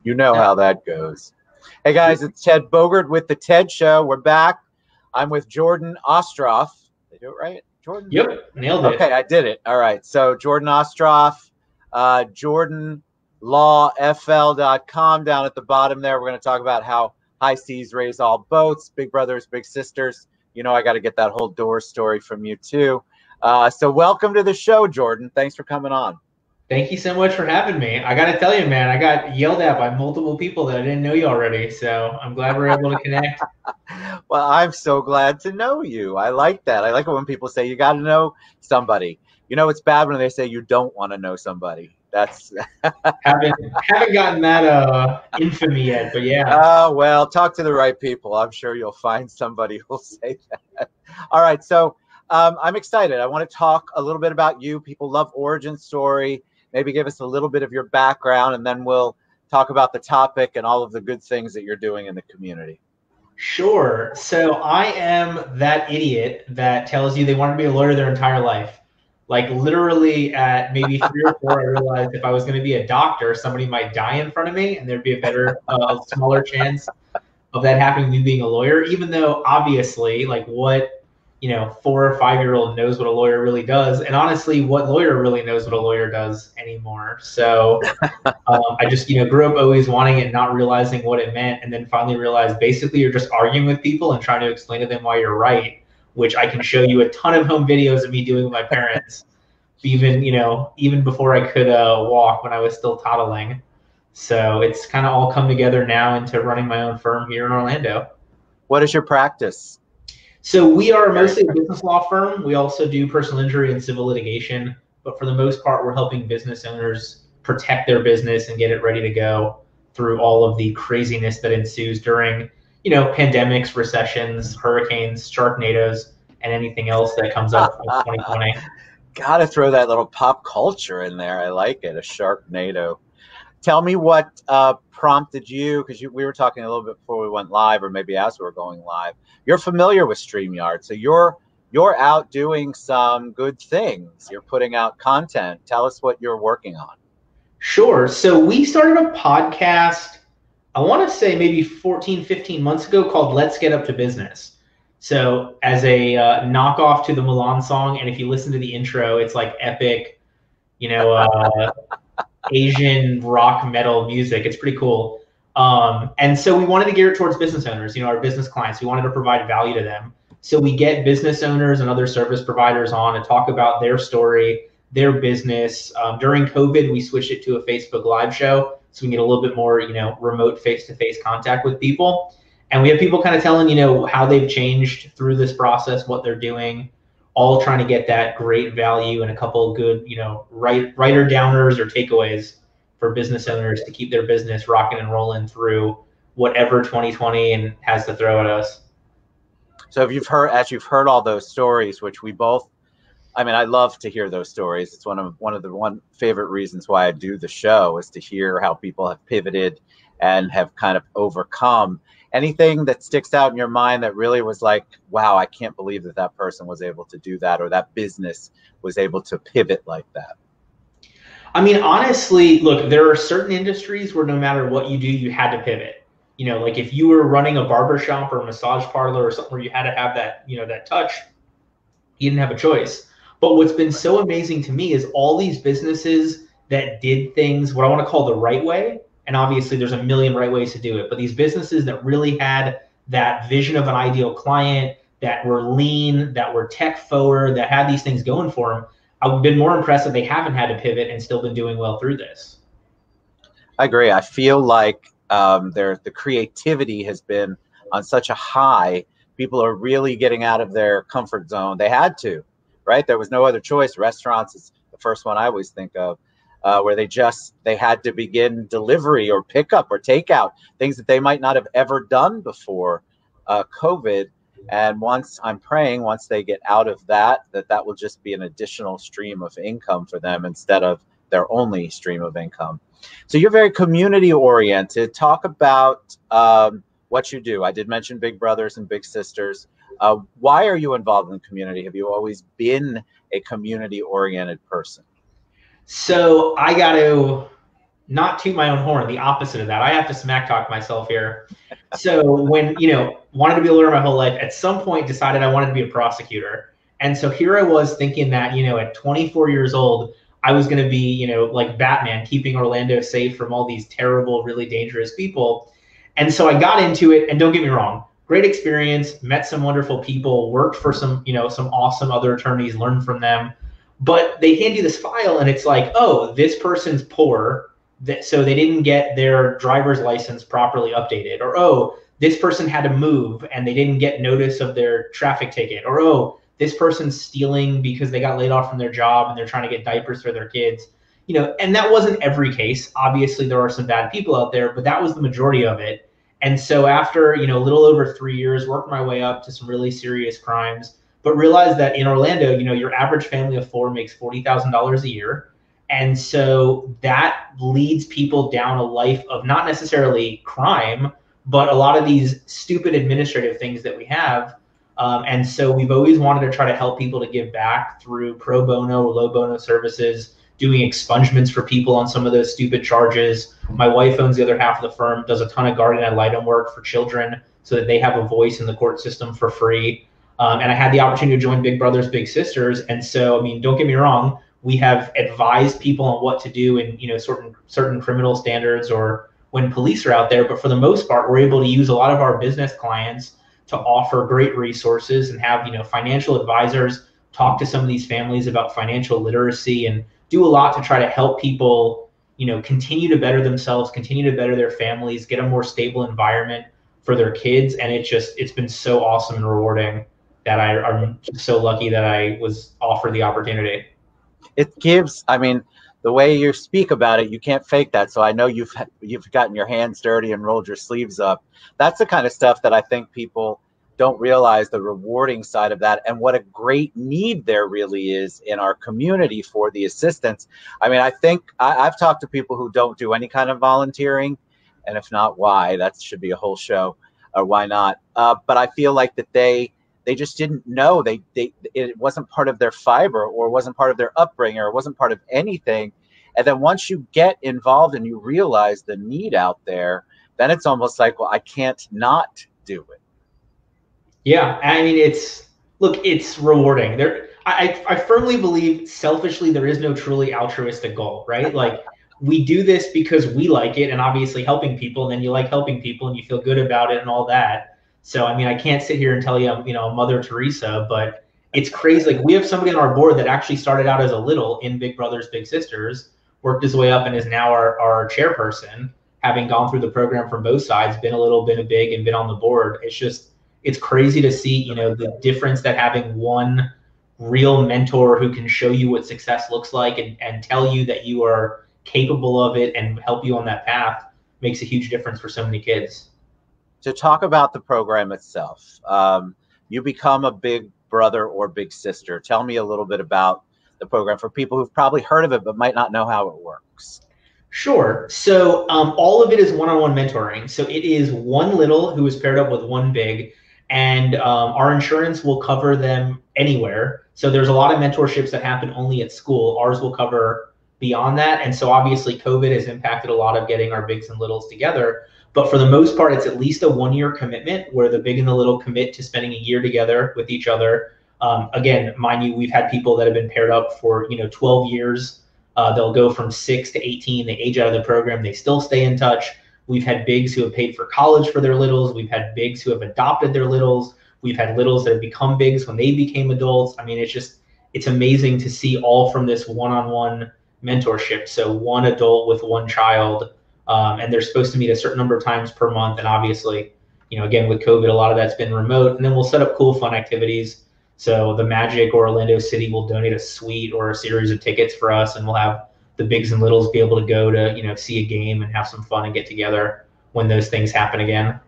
You know how that goes. Hey guys, it's Ted Bogert with the Ted Show. We're back. I'm with Jordan Ostroff. Did I do it right, Jordan? Yep, nailed it. Okay, I did it. All right. So Jordan Ostroff, JordanLawFL.com. Down at the bottom there, we're going to talk about how high seas raise all boats, big brothers, big sisters. You know, I got to get that whole door story from you too. So welcome to the show, Jordan. Thanks for coming on. Thank you so much for having me. I got to tell you, man, I got yelled at by multiple people that I didn't know you already. So I'm glad we're able to connect. Well, I'm so glad to know you. I like that. I like it when people say you got to know somebody. You know, it's bad when they say you don't want to know somebody. That's haven't gotten that infamy yet, but yeah. Oh, well, talk to the right people. I'm sure you'll find somebody who'll say that. All right. So I'm excited. I want to talk a little bit about you. People love origin story. Maybe give us a little bit of your background, and then we'll talk about the topic and all of the good things that you're doing in the community. Sure. So I am that idiot that tells you they want to be a lawyer their entire life. Like literally at maybe 3 or 4, I realized if I was going to be a doctor, somebody might die in front of me, and there'd be a better, smaller chance of that happening than being a lawyer. Even though obviously, like what 4 or 5-year-old knows what a lawyer really does, and honestly, what lawyer really knows what a lawyer does anymore. So I just grew up always wanting it, not realizing what it meant, and then finally realized basically you're just arguing with people and trying to explain to them why you're right, which I can show you a ton of home videos of me doing with my parents, even before I could walk, when I was still toddling. So it's kind of all come together now into running my own firm here in Orlando. What is your practice? So we are mostly a business law firm. We also do personal injury and civil litigation, but for the most part, we're helping business owners protect their business and get it ready to go through all of the craziness that ensues during, pandemics, recessions, hurricanes, Sharknadoes, and anything else that comes up in 2020. Gotta throw that little pop culture in there. I like it, a Sharknado. Tell me what prompted you, because we were talking a little bit before we went live, or maybe as we were going live. You're familiar with Streamyard, so you're out doing some good things. You're putting out content. Tell us what you're working on. Sure. So we started a podcast, I want to say maybe 14, 15 months ago, called Let's Get Up to Business. So as a knockoff to the Milan song, and if you listen to the intro, it's like epic, Asian rock metal music. It's pretty cool. And so we wanted to gear it towards business owners, our business clients. We wanted to provide value to them. So we get business owners and other service providers on and talk about their story, their business. During COVID, we switched it to a Facebook Live show so we can get a little bit more, remote face-to-face contact with people. And we have people kind of telling, how they've changed through this process, what they're doing, all trying to get that great value and a couple of good, writer downers or takeaways for business owners to keep their business rocking and rolling through whatever 2020 and has to throw at us. So if you've heard all those stories, which we both, I love to hear those stories. It's one of the favorite reasons why I do the show, is to hear how people have pivoted and have kind of overcome. Anything that sticks out in your mind that really was like, wow, I can't believe that person was able to do that, or that business was able to pivot like that? Honestly, look, there are certain industries where no matter what you do, you had to pivot. Like if you were running a barbershop or a massage parlor or something where you had to have that, that touch, you didn't have a choice. But what's been so amazing to me is all these businesses that did things, what I want to call the right way. And obviously there's a million right ways to do it, but these businesses that really had that vision of an ideal client, that were lean, that were tech forward, that had these things going for them, I've been more impressed that they haven't had to pivot and still been doing well through this. I agree. I feel like the creativity has been on such a high. People are really getting out of their comfort zone. They had to, right? There was no other choice. Restaurants is the first one I always think of, where they had to begin delivery or pickup or takeout, things that they might not have ever done before COVID. And once they get out of that will just be an additional stream of income for them instead of their only stream of income. So you're very community oriented. Talk about what you do. I did mention Big Brothers and Big Sisters. Why are you involved in the community? Have you always been a community oriented person? So I got to not toot my own horn, the opposite of that. I have to smack talk myself here. So when, wanted to be a lawyer my whole life, at some point decided I wanted to be a prosecutor. And so here I was thinking that, at 24 years old, I was going to be, like Batman, keeping Orlando safe from all these terrible, really dangerous people. And so I got into it, and don't get me wrong, great experience, met some wonderful people, worked for some awesome other attorneys, learned from them. But they hand you this file, and it's like, oh, this person's poor, so they didn't get their driver's license properly updated. Or, oh, this person had to move, and they didn't get notice of their traffic ticket. Or, oh, this person's stealing because they got laid off from their job, and they're trying to get diapers for their kids. And that wasn't every case. Obviously, there are some bad people out there, but that was the majority of it. And so after, a little over 3 years, worked my way up to some really serious crimes, but realized that in Orlando, your average family of four makes $40,000 a year. And so that leads people down a life of not necessarily crime, but a lot of these stupid administrative things that we have. And so we've always wanted to try to help people to give back through pro bono or low bono services, doing expungements for people on some of those stupid charges. My wife owns the other half of the firm, does a ton of guardian ad litem work for children so that they have a voice in the court system for free. And I had the opportunity to join Big Brothers Big Sisters. And so, don't get me wrong, we have advised people on what to do in, certain criminal standards or when police are out there. But for the most part, we're able to use a lot of our business clients to offer great resources and have, financial advisors talk to some of these families about financial literacy and do a lot to try to help people, continue to better themselves, continue to better their families, get a more stable environment for their kids. And it's been so awesome and rewarding that I'm just so lucky that I was offered the opportunity. It gives, the way you speak about it, you can't fake that. So I know you've gotten your hands dirty and rolled your sleeves up. That's the kind of stuff that I think people don't realize, the rewarding side of that, and what a great need there really is in our community for the assistance. I think I've talked to people who don't do any kind of volunteering, and if not, why? That should be a whole show, or why not? But I feel like that they just didn't know. It wasn't part of their fiber, or wasn't part of their upbringing, or it wasn't part of anything. And then once you get involved and you realize the need out there, then it's almost like, well, I can't not do it. Yeah, it's rewarding. I firmly believe selfishly there is no truly altruistic goal, right? Like, we do this because we like it, and obviously helping people, and then you like helping people and you feel good about it and all that. So, I can't sit here and tell you I'm, Mother Teresa, but it's crazy. Like, we have somebody on our board that actually started out as a little in Big Brothers Big Sisters, worked his way up, and is now our chairperson, having gone through the program from both sides, been a little, been a big, and been on the board. It's crazy to see, the difference that having one real mentor who can show you what success looks like and tell you that you are capable of it and help you on that path makes a huge difference for so many kids. To talk about the program itself, you become a big brother or big sister. Tell me a little bit about the program for people who've probably heard of it but might not know how it works. Sure. So all of it is one-on-one mentoring. So it is one little who is paired up with one big, and our insurance will cover them anywhere. So there's a lot of mentorships that happen only at school. Ours will cover beyond that. And so obviously COVID has impacted a lot of getting our bigs and littles together. But for the most part, it's at least a 1-year commitment where the big and the little commit to spending a year together with each other. Again, mind you, we've had people that have been paired up for 12 years. They'll go from 6 to 18. They age out of the program. They still stay in touch. We've had bigs who have paid for college for their littles. We've had bigs who have adopted their littles. We've had littles that have become bigs when they became adults. It's amazing to see all from this one-on-one mentorship. So one adult with one child, and they're supposed to meet a certain number of times per month. And obviously, again, with COVID, a lot of that's been remote. And then we'll set up cool, fun activities. So the Magic or Orlando City will donate a suite or a series of tickets for us, and we'll have the bigs and littles be able to go to, see a game and have some fun and get together when those things happen again.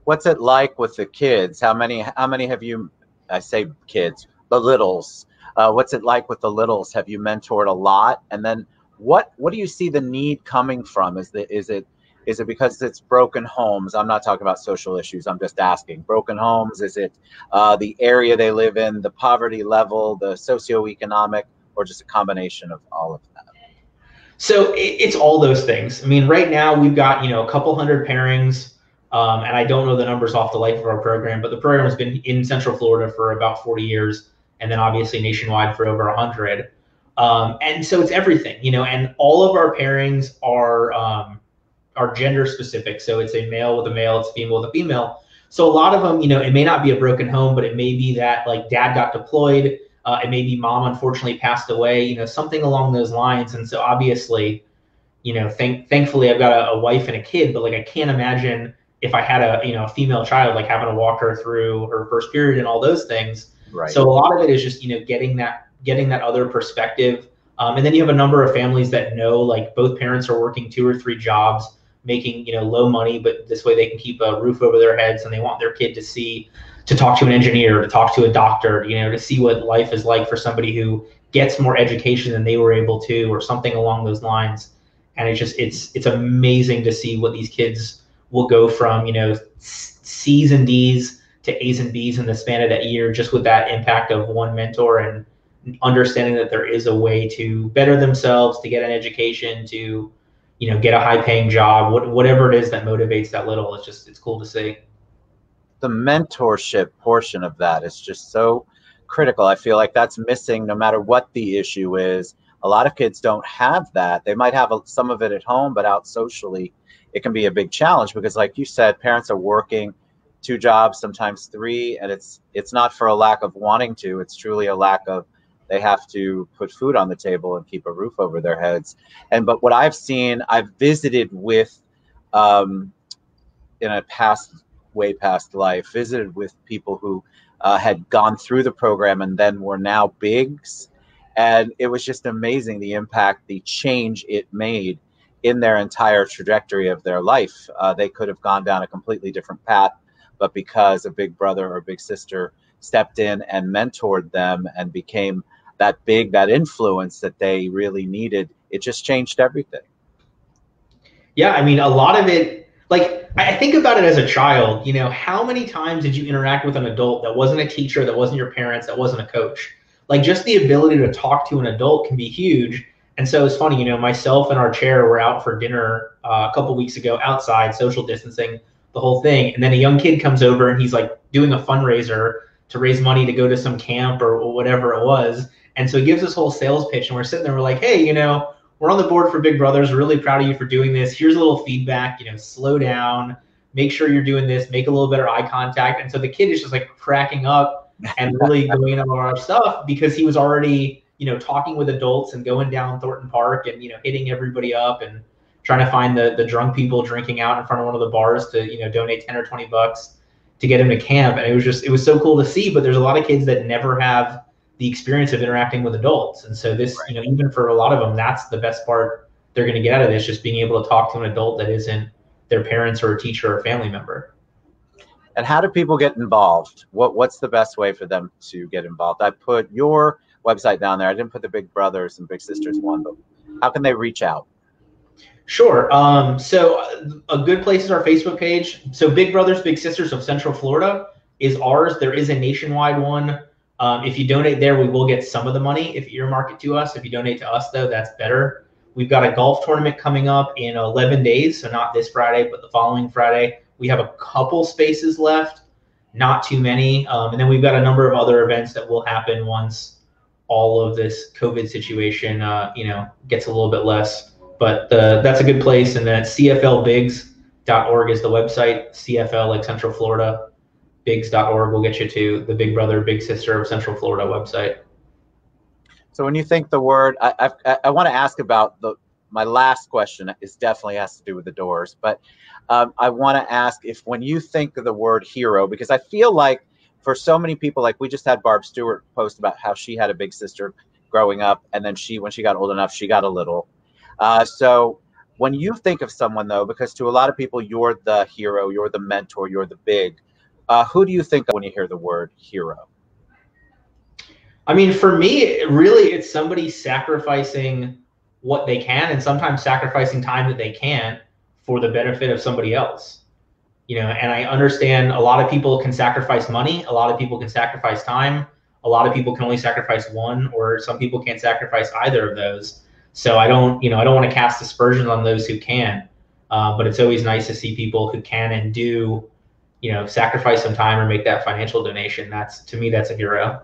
What's it like with the kids? How many have you, I say kids, the littles, what's it like with the littles? Have you mentored a lot? And then what do you see the need coming from? Is it because it's broken homes? I'm not talking about social issues. I'm just asking. Broken homes, is it the area they live in, the poverty level, the socioeconomic, or just a combination of all of that? So it's all those things. I mean, right now we've got, a couple hundred pairings, and I don't know the numbers off the life of our program, but the program has been in Central Florida for about 40 years, and then obviously nationwide for over 100. And so it's everything, and all of our pairings are gender specific. So it's a male with a male, it's a female with a female. So a lot of them, it may not be a broken home, but it may be that like dad got deployed. It may be mom unfortunately passed away, something along those lines. And so obviously, thankfully I've got a wife and a kid, but like I can't imagine if I had a female child, like having to walk her through her first period and all those things. Right. So a lot of it is just getting that other perspective. And then you have a number of families that know like both parents are working 2 or 3 jobs, making low money, but this way they can keep a roof over their heads, and they want their kid to talk to an engineer, to talk to a doctor, to see what life is like for somebody who gets more education than they were able to, or something along those lines. And it's amazing to see what these kids will go from, C's and D's to A's and B's in the span of that year, just with that impact of one mentor and understanding that there is a way to better themselves, to get an education, to get a high-paying job, whatever it is that motivates that little. It's cool to see. The mentorship portion of that is just so critical. I feel like that's missing no matter what the issue is. A lot of kids don't have that. They might have some of it at home, but out socially, it can be a big challenge because, like you said, parents are working 2 jobs, sometimes 3, and it's not for a lack of wanting to. It's truly a lack of they have to put food on the table and keep a roof over their heads. But what I've seen, I've visited with, in a way past life, visited with people who had gone through the program and then were now bigs. And it was just amazing, the impact, the change it made in their entire trajectory of their life. They could have gone down a completely different path, but because a big brother or big sister stepped in and mentored them and became that influence that they really needed, it just changed everything. Yeah, I mean, a lot of it, like I think about it as a child, how many times did you interact with an adult that wasn't a teacher, that wasn't your parents, that wasn't a coach? Like just the ability to talk to an adult can be huge. And so it's funny, myself and our chair were out for dinner a couple weeks ago outside, social distancing, the whole thing. And then a young kid comes over and he's like doing a fundraiser to raise money to go to some camp or whatever it was. And so he gives this whole sales pitch, and we're sitting there, we're like, hey, we're on the board for Big Brothers. We're really proud of you for doing this. Here's a little feedback, slow down, make sure you're doing this, make a little better eye contact. And so the kid is just like cracking up and really going into all our stuff because he was already, talking with adults and going down Thornton Park and, hitting everybody up and trying to find the drunk people drinking out in front of one of the bars to, donate 10 or 20 bucks to get him to camp. And it was so cool to see, but there's a lot of kids that never have the experience of interacting with adults. And so this, right. Even for a lot of them, that's the best part they're going to get out of this, just being able to talk to an adult that isn't their parents or a teacher or family member. And how do people get involved? What's the best way for them to get involved? I put your website down there. I didn't put the Big Brothers and Big Sisters one, but how can they reach out? Sure. So a good place is our Facebook page. So Big Brothers, Big Sisters of Central Florida is ours. There is a nationwide one. If you donate there, we will get some of the money if you earmark it to us. If you donate to us, though, that's better. We've got a golf tournament coming up in 11 days, so not this Friday, but the following Friday. We have a couple spaces left, not too many. And then we've got a number of other events that will happen once all of this COVID situation, gets a little bit less. But that's a good place. And then cflbigs.org is the website. CFL, like Central Florida. Bigs.org will get you to the Big Brother, Big Sister of Central Florida website. So when you think the word, I want to ask about my last question is definitely has to do with the doors, but I want to ask if when you think of the word hero, because I feel like for so many people, like we just had Barb Stewart post about how she had a big sister growing up, and then when she got old enough, she got a little. So when you think of someone though, because to a lot of people, you're the hero, you're the mentor, you're the big, who do you think of when you hear the word hero? I mean, for me, really, it's somebody sacrificing what they can and sometimes sacrificing time that they can't for the benefit of somebody else. And I understand a lot of people can sacrifice money. A lot of people can sacrifice time. A lot of people can only sacrifice one, or some people can't sacrifice either of those. So I don't, I don't want to cast aspersions on those who can, but it's always nice to see people who can and do, sacrifice some time or make that financial donation. That's, to me, that's a hero.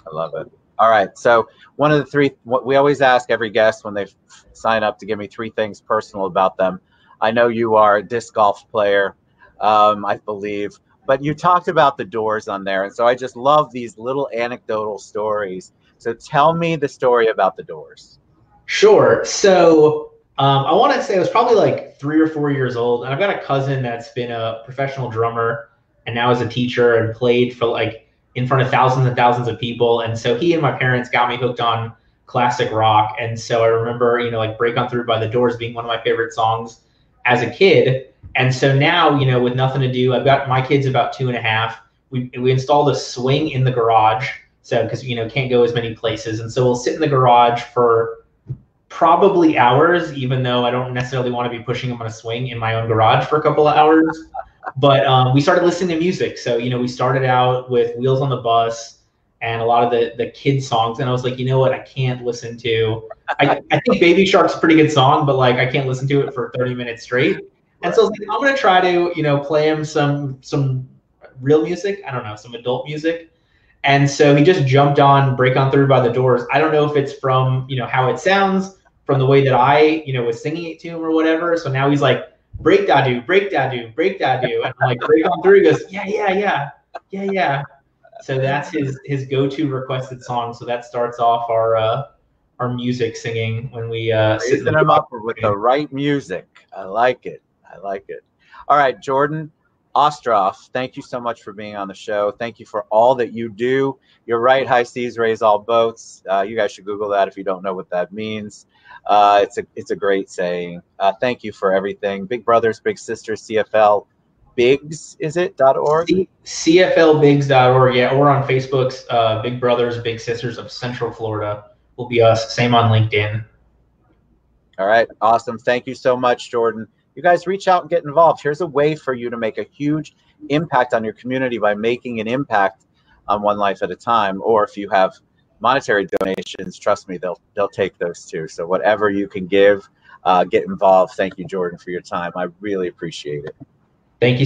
I love it. All right. So one of the three, what we always ask every guest when they sign up to give me 3 things personal about them. I know you are a disc golf player, I believe, but you talked about the Doors on there. And so I just love these little anecdotal stories. So tell me the story about the Doors. Sure. So I want to say I was probably like 3 or 4 years old, and I've got a cousin that's been a professional drummer and now is a teacher and played for like in front of thousands and thousands of people. And so he and my parents got me hooked on classic rock. And so I remember, like Break On Through by the Doors being one of my favorite songs as a kid. And so now, with nothing to do, I've got my kids about 2.5. We installed a swing in the garage. So, because, can't go as many places. And so we'll sit in the garage for probably hours, even though I don't necessarily want to be pushing them on a swing in my own garage for a couple of hours. But we started listening to music. So, we started out with Wheels on the Bus and a lot of the kids songs. And I was like, you know what? I can't listen to, I think Baby Shark's a pretty good song, but like I can't listen to it for 30 minutes straight. And so I was like, I'm going to try to, play him some real music. I don't know, some adult music. And so he just jumped on Break On Through by the Doors. I don't know if it's from, how it sounds, from the way that I, was singing it to him or whatever. So now he's like, break da do, break da do, break da do. And I'm like, Break On Through. He goes, yeah. So that's his go-to requested song. So that starts off our music singing when we sit them up with the right music. I like it. All right, Jordan Ostroff, thank you so much for being on the show. Thank you for all that you do. You're right, high seas raise all boats. You guys should Google that if you don't know what that means. It's a great saying. Thank you for everything. Big Brothers, Big Sisters, CFL Bigs, is it .org? CFLbigs.org, yeah, or on Facebook's Big Brothers, Big Sisters of Central Florida will be us. Same on LinkedIn. All right, awesome. Thank you so much, Jordan. You guys reach out and get involved. Here's a way for you to make a huge impact on your community by making an impact on one life at a time. Or if you have monetary donations, trust me, they'll take those too. So whatever you can give, get involved. Thank you, Jordan, for your time. I really appreciate it. Thank you.